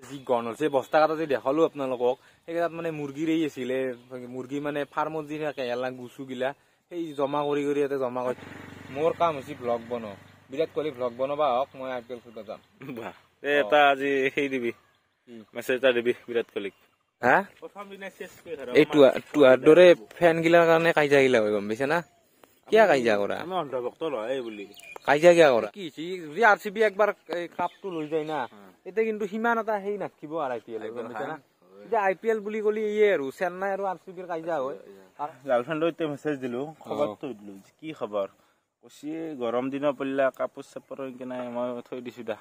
যি গণ হৈছে বস্তা কাটা যে দেখালো আপোনালোকক সেইকেইটাত মানে মুৰ্গীৰ এই আছিলে মুৰ্গী মানে ফাৰ্মত যি থাকে এলা গুচু গিলা সেই জমা কৰি ইয়াতে জমা কৰি মোৰ কাম হৈছে ব্লগ বনোৱা বিৰাট কোহলি ব্লগ বনাবা হওক মই IPL খেলিব যাম এটা আজি সেই দিবি মেছেজ এটা দিবি বিৰাট কোহলিক হা প্ৰথম দিনা চেছ কৰি ধৰা এই টুৱাৰ দৰে ফেন গিলাৰ কাৰণে কাজিয়া গিলা হৈ গম পাইছে না কিয় কাজিয়া কৰা আমি অন্ধভক্ত নহয় বুলি কাজিয়া কিয় কৰা কি যদি RCB একবাৰ কাপটো লৈ যায় না এতিয়া কিন্তু সিমান এটা সেই নাখিব আৰু IPL গম পাইছে না এতিয়া IPL বুলি কলি ইয়ে আৰু চেন্নাই আৰু RCB ৰ কাজিয়া হয় গাৰ্লফ্ৰেণ্ডক এতিয়া মেছেজ দিলো খবৰটো দিলো কি খবৰ কৈছি গৰম দিনৰ পল্লা কাপোৰ চাপৰ কি নাই মই থৈ দিছো দা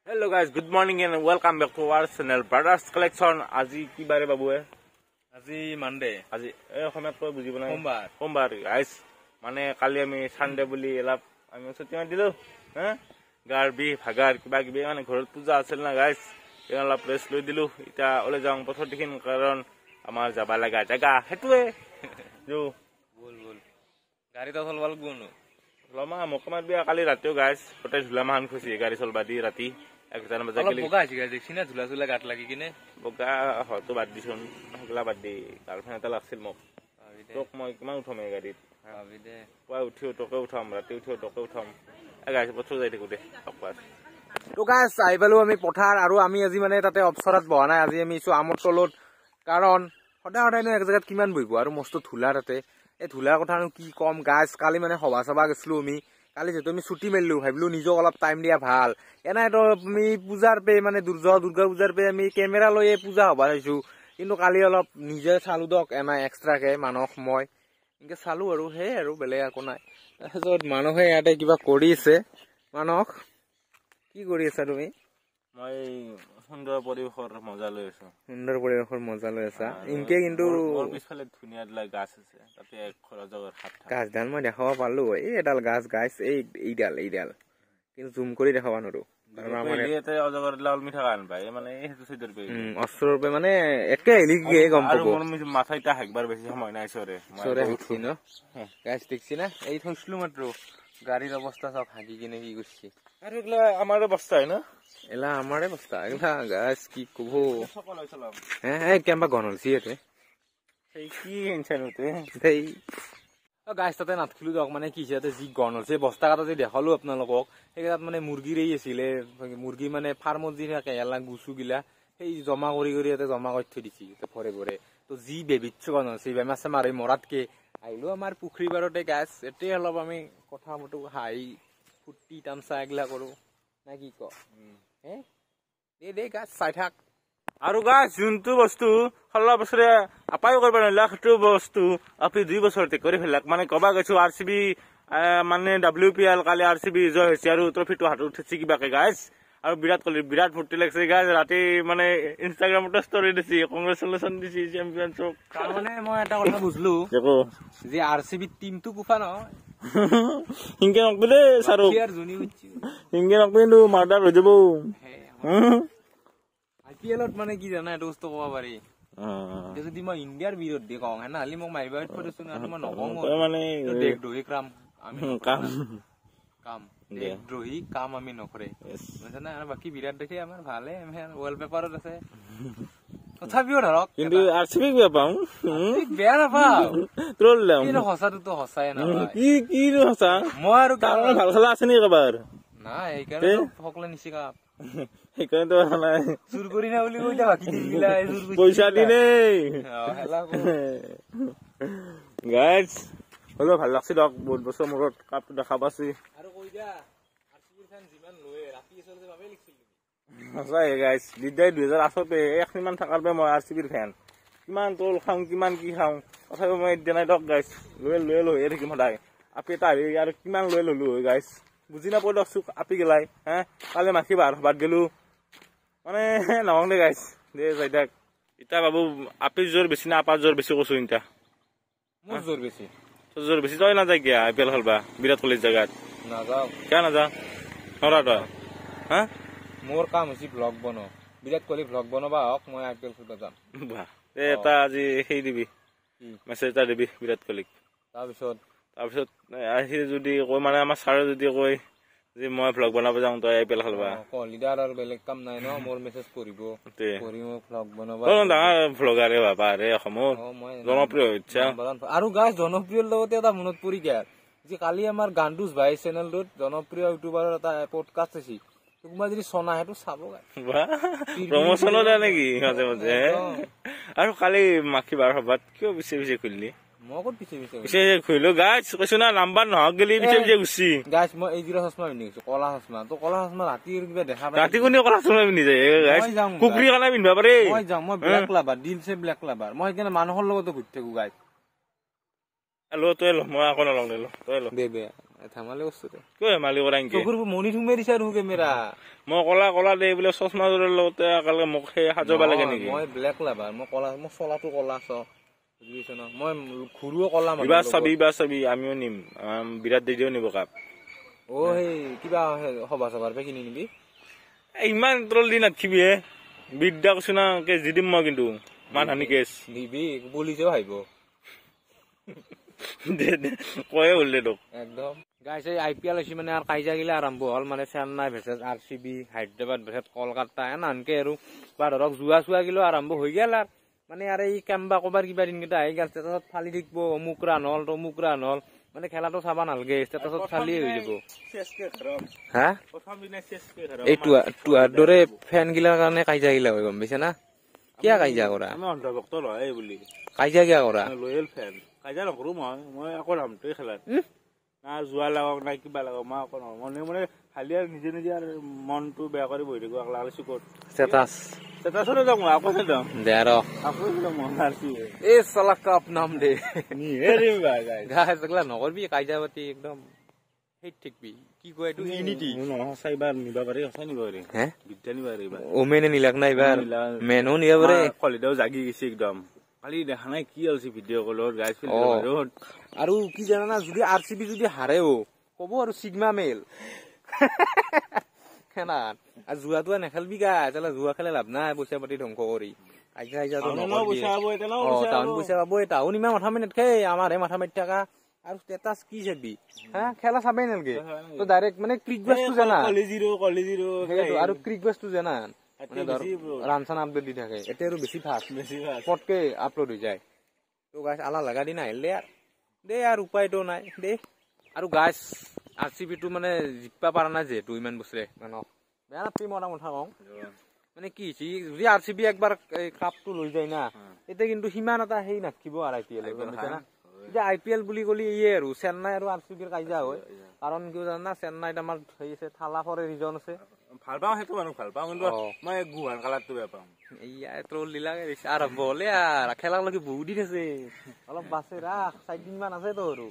Hello guys, good morning and welcome back to our channel Brothers Collection. আজি কি বাৰে বাবুৱে আজি মানডে আজি এই সময়ত কৈ বুজিব নাই সোমবাৰ গাইস মানে কালি আমি সানডে বুলি অলপ আমি ছুটি মাৰি দিলো হা গাৰবি ভাগাৰ কিবা কিবি মানে ঘৰত পূজা আছিল না গাইস অলপ ৰেষ্ট লৈ দিলো এতিয়া ওলাই যাওঁ পথৰ দেখিন কাৰণ আমাৰ যাবা লাগা জাগা হেতুৱে যো বল গাড়ীটা চলবা লাগব ন লমা মকমাত বিয়া কালি ৰাতিও গাইস গোটেই ঝুলা মাহান খুচি গাড়ী চলবা দি ৰাতি 1 বজা গলি বগা আছে গাইস দেখছিনা ঝুলা গাট লাগি কিনে বগা হয়তো বাদ দিছন হগলা বাদ দি গাৰ্লফ্ৰেণ্ড এটা লাগছিল মোক তোক মই কিমান উঠাম এই গাড়ীত ভাবি দে পুৱা উঠিও তোকে উঠাম ৰাতি উঠিও তোকে উঠাম গাইস পথৰ যাই থাকো দে অকবাৰ তো গাইস আই পালো আমি পথাৰ আৰু আমি আজি মানে তাতে অপচৰাত বহা নাই আজি আমি ইছো আমৰ তলত কাৰণ সদায় এক জায়গাত কিমান বহিব আৰু মস্ত ধুলা তাতে এই ধুলাৰ কথানো কি কম গাইস কালি মানে সভা সভা গৈছিলো আমি কালি যেটো আমি ছুটি মাৰিলো ভাবিলো নিজক অলপ টাইম দিয়া ভাল এনাইতো আমি পূজাৰ পে মানে দুৰ্গা পূজাৰ পে আমি কেমেৰা লৈ পূজা হবা চাইছো কিন্তু কালি অলপ নিজে চালু দক এনাই এক্সট্ৰাকে মানক মই এনেকে চালু আৰু হে আৰু বেলেগ একো নাই তাৰপিছত মানুহে ইয়াতে কিবা কৰি আছে মানক কি কৰি আছা তুমি মই সুন্দৰ পৰিবেশৰ মজা লৈ আছো সুন্দৰ পৰিবেশৰ মজা লৈ আছা ইনকে কিন্তু মোৰ পিছফালে ধুনীয়া দিলা গাছ আছে তাতে এক খৰজৰ হাত গাছডাল মই দেখাব পাৰলো এই এডাল গাছ গাছ এইডাল কিন্তু জুম কৰি দেখাব নোৱাৰো আমাৰ এতে অজগৰ লাল মিঠা কান ভাই মানে হেতু সিদৰ পে অস্ত্ৰৰ পে মানে একে এলিগে গম পাব আৰু মোৰ মাথাইটা একবাৰ বেছি সময় নাই সৰে উঠি ন গাছ দেখছি না এই থৈছিলো মাত্ৰ গাড়ীৰ অৱস্থা সব হাগি কিনে কি কৰিছে আৰু এগুলা আমাৰে বস্তা হয় না এলা আমাৰে বস্তা এলা গাছ কি কব সকল চলাম কেম্বা গনলছি এতে সেই কি ইনচানতে সেই গাছ তাতে নাথকিলো দক মানে কি হিচাপে যি গণ হৈছে বস্তা কাটা যে দেখালো আপোনালোকক সেইকেইটাত মানে মুৰ্গীৰ এই আছিলে মুৰ্গী মানে ফাৰ্মত যি থাকে এলা গুচু গিলা সেই জমা কৰি ইয়াতে জমা কৰি থৈ দিছি ভৰে তো যি বেবিচ্ছ গণ হৈছে বেমাৰ চেমাৰ মৰাতকে আহিলো আমাৰ পুখুৰী বাৰতে গাছ এতে অলপ আমি কথা মতো হাঁহি ফুৰ্তি তামচা এগিলা কৰো না কি ক দে গাছ চাই থাক আৰু গাছ যোনটো বস্তু 16 বছৰে আপায়ো কৰিব নোৱাৰিলা সেইটো বস্তু আপনি 2 বছৰতে কৰি ফেলাক মানে কবা গৈছো RCB মানে WPL কালি RCB জয় হৈছে আৰু ট্ৰফিটো হাতত উঠিছে কিবাকে গাছ আৰু বিৰাট কোহলি বিৰাট ফুৰ্তি লাগিছে গাছ ৰাতি মানে ইনষ্টাগ্ৰামত ষ্টৰি দিছি কংগ্ৰেচুলেশ্যন দিছি চেম্পিয়নছক মানে মই এটা কথা বুঝলো দেখো যে RCB টিমটো কুফা ন হিংকে নকলে সাৰো হিংকে নকলেনো মাৰ্ডাৰ হৈ যাব IPLত মানে কি জানা এটা বস্তু কব পাৰি যদি মই ইণ্ডিয়াৰ বিৰুদ্ধে কওঁ হেনা হালি মোক মাৰিব কৰিছো না মই নকওঁ মানে দেশদ্ৰোহী কাম আমি নকৰে বুজিছা না আৰু বাকি বিৰাট দেখি আমাৰ ভালে ৱালপেপাৰত আছে তথাপিও ধৰক কিন্তু RCB বেয়া পাওঁ বেয়া নাপাওঁ ট্ৰল লাম কিন্তু সঁচাটো সঁচাই না কি সঁচা মই আৰু কাৰণ ভাল খেলা আছে নেকি কাবাৰ নাই এইকাৰণে সকলে নিচি কাপ সেইকাৰণে নাই চুৰ কৰি না বুলি কৈতা বাকি দিলা পইচা দিনে গাইস হলো ভাল লাগছে দক বহুত বছৰ মূৰত কাপটো দেখা পাছি আৰু কৈ যা RCB ফ্যান যিমান লয়ে ৰাতি চলতে ভাবে লিখছিল সঁচাই গাইস দিদাই 2008 তে একমান থাকাৰ পে মই RCB ফ্যান কিমান তোল খাওঁ কিমান কি খাওঁ তথাপি মই দেনাই দক গাইস লৈ থাকিম সদায় আপি এটা আৰু কিমান লৈ ললো গাইস বুজি নাপাও দক আপি গেলাই কালি মাখি বাদ গেলো মানে নং দে গাইস দে যাই দেখ ইটা বাবু আপি জোৰ বেছি না আপা জোৰ বেছি কৈছো ইটা মোৰ জোৰ বেছি তো জোৰ বেছি তই না যাই গিয়া IPL হলবা বিৰাট কোহলিৰ জাগাত নাযাও কিয় নাযা নৰা তই মোৰ কাম হৈছে ব্লগ বনোৱা বিৰাট কোহলি ব্লগ বনাবা হওক মই IPL খেলিব যাম এটা আজি সেই দিবি মেছেজ এটা দিবি বিৰাট কোহলিক তাৰপিছত তাৰপিছত আহি যদি কয় মানে আমাৰ ছাৰে যদি কয় যে মই ভ্লগ বনাব যাওঁ তই IPL খেলবা লিডাৰ আৰু বেলেগ কাম নাই ন মোৰ মেছেজ পঢ়িব পঢ়ি মই ভ্লগ বনাব ডাঙৰ ভ্লগাৰে ভাবা আৰে অসমৰ জনপ্ৰিয় ইচ্ছা আৰু গাইজ জনপ্ৰিয়ৰ লগতে এটা মনত পৰি গেল যে কালি আমাৰ গানটোজ ভাই চেনেলটোত জনপ্ৰিয় ইউটিউবাৰৰ এটা পডকাষ্ট আছে কোনোবা যদি চনা সেইটো চাব প্ৰমোচনো দে নেকি মাজে মাজে আৰু কালি মাখি বাৰ সভাত কিয় পিছে পিছে খুলিলি মই ক'ত পিছে পিছে পিছে খুলিলো গাইজ কৈছো না নাম্বাৰ নহক গেলি পিছে পিছে গুচি গাইজ মই এই যোৰা চশমা পিন্ধি গৈছো কলা চশমা তো কলা চশমা ৰাতি কিবা দেখা ৰাতি কোনে কলা চশমা পিন্ধি যায় গাইজ কুকুৰী কাৰণে পিন্ধিব পাৰে মই যাওঁ মই ব্লেক লাভাৰ দিলছে ব্লেক লাভাৰ মই সেইকাৰণে মানুহৰ লগতো ঘূৰি থাকো গাইজ তই ল মই আকৌ নলওঁ ল তই ল দে বে থামালে বস্তু কিয় মালি কৰা নেকি চকুৰ মনি থুমে দিছা আৰু কেমেৰা মই কলা দে বোলে চশমা জোৰৰ লগতে একেলগে মোক সেই সাজবা লাগে নেকি মই ব্লেক লাভাৰ মই কলা মই চলাটো কলা চ বুজিছ ন মই ঘুৰুও কলা এইবাৰ চাবি আমিও নিম বিৰাট দেৰিও নিব কাপ সেই কিবা সভা চভাৰ পৰা কিনি নিবি ইমান ট্ৰল দি নাথাকিবি হে বিদ্যা কৈছো না কেছ দি দিম মই কিন্তু মানহানি কেছ দিবি পুলিচেও আহিব কয়ে হলে তোক একদম গাইছ IPL হৈছে মানে আৰু কাজিয়া গিলা আৰম্ভ হল মানে Chennai versus RCB Hyderabad versus Kolkata এনানকে আৰু বা ধৰক যোৱা গিলো আৰম্ভ হৈ গেল আৰু মানে আৰু এই কেম্বা কবাৰ কিবা দিনকেইটা আহি গেল ষ্টেটাছত ফালি থাকিব অমুক ৰান হল তমুক ৰান হল মানে খেলাটো চাবা নালাগে ষ্টেটাছত ফালিয়ে হৈ যাব হা এই টুৱাৰ দৰে ফেন গিলাৰ কাৰণে কাজিয়া গিলা হৈ গম পাইছে না কিয় কাজিয়া কৰা কাজিয়া কিয় কৰা কাজিয়া নকৰো মই আকৌ নামটোৱে খেলাত না যোৱা লাগক না কিবা লাগক মই আকৌ নহয় মনে মানে খালি আৰু নিজে নিজে আৰু মনটো বেয়া কৰি বহি থাকো আগলা চুকত ষ্টেটাছতে যাওঁ মই আকৌ যাওঁ দে আৰু আকৌ মন আছে এই চালা কাপ নাম দে নকৰবি কাজিয়া পাতি একদম সেই ঠিকবি কি কয় এইটো ইউনিটি সঁচাই বাৰ নিবা পাৰি সঁচাই নিবা পাৰি বিদ্যা নিবা পাৰি ওমেনে নিলাক না এইবাৰ মেনো নিবা পাৰে কলিদাও জাগি গৈছে একদম কালি দেখা নাই কি হৈছে ভিডিঅ' কলত গাইজ আৰু কি জানা যদি RCB যদি হাৰেও কব আৰু চিগমা মেল খেনাত আৰু যোৱাটো নেখেলবি গাইজ যোৱা খেলে লাভ নাই পইচা পাতি ধ্বংস কৰি টাউন পইচা পাব টাউন ইমান মাথা মাৰি নাথাকে আমাৰহে মাথা মাৰি থাকা আৰু ষ্টেটাছ কি চাবি হা খেলা চাবেই নালাগে তো ডাইৰেক্ট মানে ক্ৰিক বেছটো জানা আৰু ক্ৰিক বেছটো জানা ৰান চান আপডেট দি থাকে এতিয়া আৰু বেছি ফাষ্ট পটকে আপলোড হৈ যায় তো গাইছ আলা লাগা দিন আহিলে দে আৰু উপায়টো নাই দে আৰু গাইছ RCB টো মানে জিকবা পাৰা নাই যিহেতু ইমান বছৰে মানুহ বেয়া নাপাবি মই এটা কথা কওঁ মানে কি যদি RCB একবাৰ কাপটো লৈ যায় না এতিয়া কিন্তু সিমান এটা সেই নাথাকিব আৰু IPL না এতিয়া IPL বুলি ক'লে ইয়ে আৰু চেন্নাই আৰু RCB ৰ কাজিয়া হয় কাৰণ কি জানা চেন্নাইত আমাৰ হেৰি আছে থালাফৰে ৰিজন আছে ভাল পাওঁ সেইটো মানুহ ভাল পাওঁ কিন্তু মই গুৱান কালাৰটো বেয়া পাওঁ ইয়াই ট্ৰল দিলাগে আৰম্ভ হলে আৰু খেলালৈকে বহুত দিন আছে অলপ বাছে ৰাখ 4 দিন মান আছে তো আৰু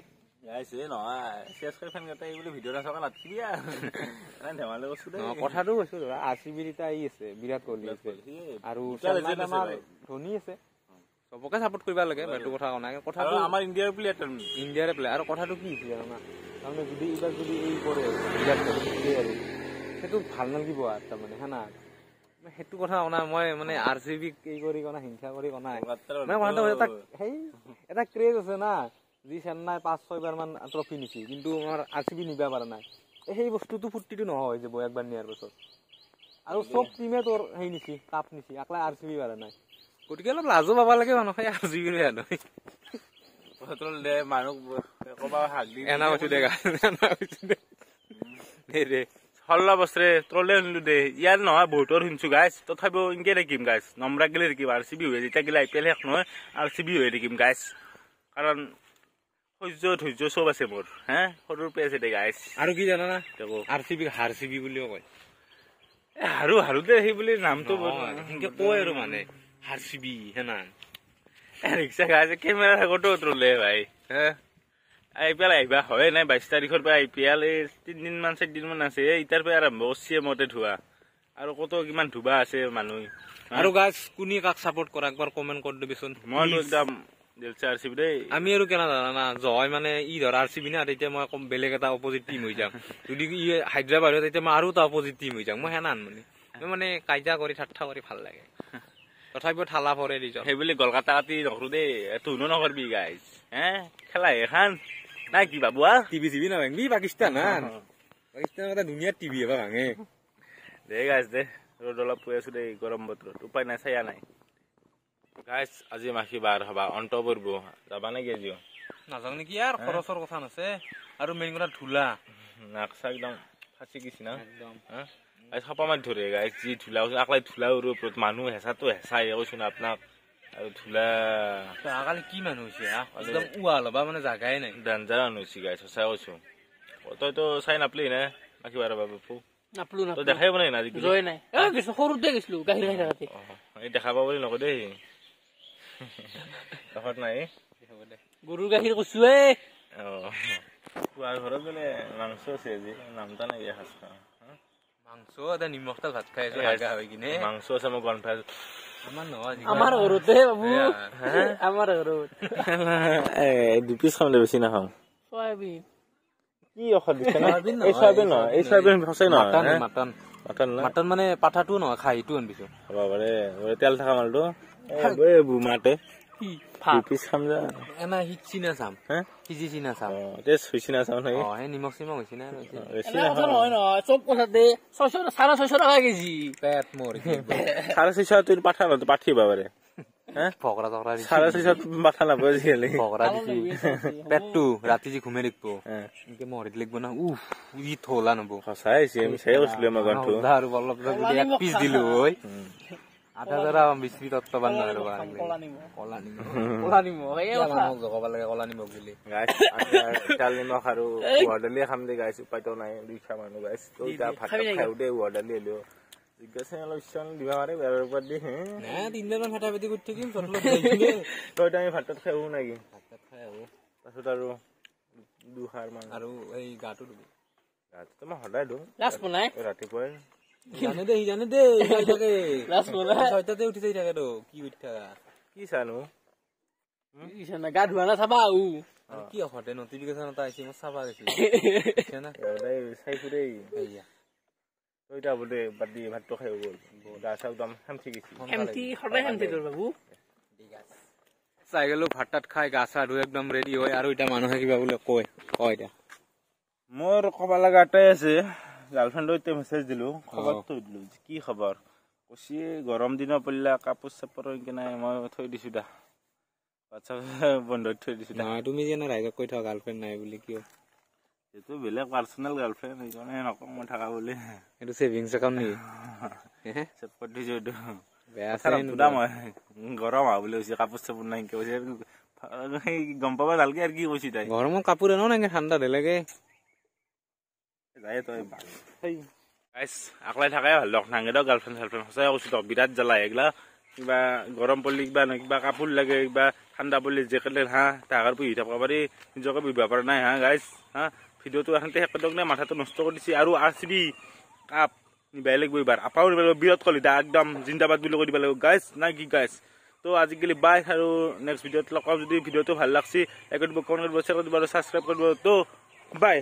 কথাটো কৈছো RCB এতিয়া আহি আছে বিৰাট কোহলি আছে আৰু ধোনী আছে চবকে সাপোৰ্ট কৰিব লাগে এইটো কথা কোৱা নাই কথাটো আমাৰ ইণ্ডিয়াৰ প্লেয়াৰ আৰু কথাটো কি হৈছে জানা তাৰমানে যদি এইবাৰ যদি এই কৰে বিৰাট কোহলি আৰু সেইটো ভাল নালাগিব আৰু তাৰমানে হেনা সেইটো কথা কোৱা মই মানে RCB এই কৰি কোৱা হিংসা কৰি কোৱা নাই মানে কথাটো এটা ক্ৰেজ আছে না যি চেন্নাই 5-6 বাৰ মান ট্ৰফি নিছি কিন্তু আমাৰ RCB নিবা পাৰা নাই সেই বস্তুটো ফুৰ্তিটো নহয় হৈ যাব একবাৰ নিয়াৰ পাছত আৰু চব টিমে তোৰ সেই নিছি কাপ নিছি আকলা RCB পাৰা নাই গতিকে অলপ লাজো পাব লাগে মানুহে RCB বেয়া নহয় মানুহ কবা হাক দি এনা কৈছো দে ৰে 16 বছৰে ট্ৰলে শুনিলো দে ইয়াৰ নহয় বহুতৰ শুনছো গাইছ তথাপিও ইনকে থাকিম গাইছ নম্ৰা গেলে থাকিম RCB হৈ যেতিয়া গেলে IPL শেষ নহয় RCB হৈ থাকিম গাইছ কাৰণ ধৈৰ্য চব আছে মোৰ হে সৰুৰ পৰা আছে দে গাইছ আৰু কি জানা না RCB বুলিও কয় হাৰুতে সেই বুলি নামটো সেনেকে কয় আৰু মানে RCB হেনা ৰিক্সা গাইছে কেমেৰা থাকোতো ট্ৰলে ভাই হে IPL আহিবা হয় নাই 22 তাৰিখৰ পৰা IPL 3 দিন মান 4 দিন মান আছে ইটাৰ পৰা আৰম্ভ হৈছে মতে ধোৱা আৰু কত কিমান ধুবা আছে মানুহ আৰু গাইছ কোনি কাক সাপোৰ্ট কৰা একবাৰ কমেন্ট কৰি দিবিচোন মই একদম দিলছে RCB দেই আমি আৰু কেনা জানা না জয় মানে ই ধৰ RCB না তেতিয়া মই কম বেলেগ এটা অপোজিট টিম হৈ যাম যদি ই হায়দৰাবাদ হয় তেতিয়া মই আৰু এটা অপোজিট টিম হৈ যাম মই হেনান মানে কাজিয়া কৰি ঠাট্টা কৰি ভাল লাগে তথাপিও ঠালা পৰে ৰিজন সেই বুলি কলকাতা কাটি নকৰো দেই তুনো নকৰবি গাইছ হে খেলা এখন নাই কি বাবু টিভি চিভি নাভাঙবি পাকিস্তান পাকিস্তানৰ এটা দুনিয়াত টিভি এবাৰ ভাঙে দে গাইছ দে ৰ'দ অলপ পৰি আছো দেই গৰম বতৰত উপায় নাই চায়া নাই গাইছ আজি মাখি বাৰ হবা অন্ত পৰিব যাবা নেকি আজিও নাযাওঁ নেকি ইয়াৰ খৰচৰ কথা নাছে আৰু মেইন কথা ধূলা নাক চাক একদম ফাঁচি গেছি না একদম গাইছ সপা মাৰি ধৰে গাইছ যি ধূলা আকলাই ধূলাৰ ওপৰত মানুহ হেঁচাটো হেঁচাই কৈছো না আপোনাক আৰু ধূলা কালি কি মানুহ হৈছে একদম উৱাল হবা মানে জাগাই নাই ডেঞ্জাৰ মানুহ হৈছে গাইছ সঁচাই কৈছো তইতো চাই নাপলি নে মাখি বাৰ বাবু নাপলো তই দেখাই পোৱা নাই না আজি জয় নাই সৰুতে গৈছিলো গাখীৰ খাই থাকোঁতে এই দেখা পাব বুলি নকয় দেই তহঁত নাই গৰুৰ গাখীৰ কৈছো খোৱাৰ ঘৰত বোলে মাংস আছে আজি নামটা নাই সাজ মাংস এটা নিমখ তেল ভাত খাই আছো হৈ কিনে মাংস আছে মই গন পাইছো আমাৰ নহয় আমাৰ ঘৰতে বাবু আমাৰ ঘৰত দুপিচ খাম দে বেছি নাখাওঁ চয়াবিন কি ঔষধ দিছে না এই চয়াবিন নহয় এই চয়াবিন সঁচাই নহয় মাটন মাটন না মাটন মানে পাঠাটো নহয় খাহীটো আনিছো হ'ব পাৰে তেল থকা মালটো মাতে কি দুপিচ খাম যা এনা সিজি না চাম সিজি চিনা চাম টেষ্ট হৈছে না চাওঁ নেকি সেই নিমখ চিমখ হৈছে না বেছি কথা নহয় নহয় চব কথাতে 650 টকা কেজি পেট মোৰ 650 তোৰ পাঠা ন পাঠি বাবাৰে ফকৰা চকৰা 650 পাঠা নাপাব আজিকালি ফকৰা দিছি পেটটো ৰাতি যি ঘুমে লিখব এনেকে মৰিত লিখব না ই থলা নব সঁচাই হৈছে আমি চাই কৈছিলো আমাৰ গানটো আৰু অলপ এক পিচ দিলো ঐ 8,000 বিশ তত্ত্বাবান নহয় ৰবা কলা নিমখ জগাব লাগে কলা নিমখ বুলি তেল নিমখ আৰু উহাদালিয়ে খাম দে গাইছ উপায়তো নাই দুইখা মানুহ গাইছ তই এতিয়া ভাত খাই দে উহাদালি হলেও জিজ্ঞাসা অলপ ইচ্ছা দিবা পাৰে বেৰৰ ওপৰত দি তিনদিনমান ফেটা ফেটি কৰি থাকিম তই আমি ভাত খাই আহো নেকি ভাত খাই আহো তাৰপিছত আৰু দুখাৰ মান আৰু এই গাটো ধুবি গাটো মই সদায় ধুম ৰাতিপুৱাই জানে দে ছয়টাতে উঠি যাই থাকে কি উঠি থাকা কি চানো গা ধোৱা না চাবা কি অসতে নটিফিকেশ্যন এটা আহিছে মই চাবা গৈছি চাই ফুৰে তই এতিয়া বোলে বাদ দি ভাতটো খাই গ'ল গা চা একদম শান্তি গেছি বাবু চাই গেলো ভাত তাত খাই গা চা ধুই একদম ৰেডি হয় আৰু এতিয়া মানুহে কিবা বোলে কয় এতিয়া মোৰ কবা লগা এটাই আছে গাৰ্লফ্ৰেণ্ডক এতিয়া মেছেজ দিলো খবৰটো দিলো কি খবৰ কৈছি গৰম দিনৰ পৰিলে কাপোৰ চাপোৰ নাই মই থৈ দিছো দা হোৱাটছআপ বন্ধ থৈ দিছো নহয় তুমি যে ৰাইজক কৈ থাকা গাৰ্লফ্ৰেণ্ড নাই বুলি কিয় এইটো বেলেগ পাৰ্চনেল গাৰ্লফ্ৰেণ্ড সেইকাৰণে নকওঁ মই থাকা বুলি এইটো ছেভিংছ একাউণ্ট নেকি চেভ কৰি দিছো এইটো বেয়া মই গৰম আহ বুলি কৈছে কাপোৰ চাপোৰ নাই কৈছে গম পাবা ভালকে আৰু কি কৈছি তাই গৰমত কাপোৰ এনো নাই ঠাণ্ডা দিলেগে যায় তই গাইছ আকলাই থাকাই ভাল দক নাঙে দক গাৰ্লফ্ৰেণ্ড চাৰ্লফ্ৰেণ্ড সঁচাই কৈছো দক বিৰাট জ্বালা এইগিলা কিবা গৰম পৰিলে কিবা নহয় কিবা কাপোৰ লাগে কিবা ঠাণ্ডা পৰিলে জেকেট তাহাৰ পুহি থাকিব পাৰি নিজকে বুজিব পৰা নাই গাইছ ভিডিঅ'টো এখনতে শেষ দক নাই মাথাটো নষ্ট কৰি দিছে আৰু RCB কাপ নিবাই লাগিব এইবাৰ আপাও নিব লাগিব বিৰাট কোহলি একদম জিন্দাবাদ বুলি কৈ দিব লাগিব গাইছ না কি গাইছ তো আজিকালি বাই আৰু নেক্সট ভিডিঅ'ত লগ পাম যদি ভিডিঅ'টো ভাল লাগছি লাইক কৰিব কমেণ্ট কৰিব শ্বেয়াৰ কৰিব আৰু ছাবস্ক্ৰাইব কৰিব তো বাই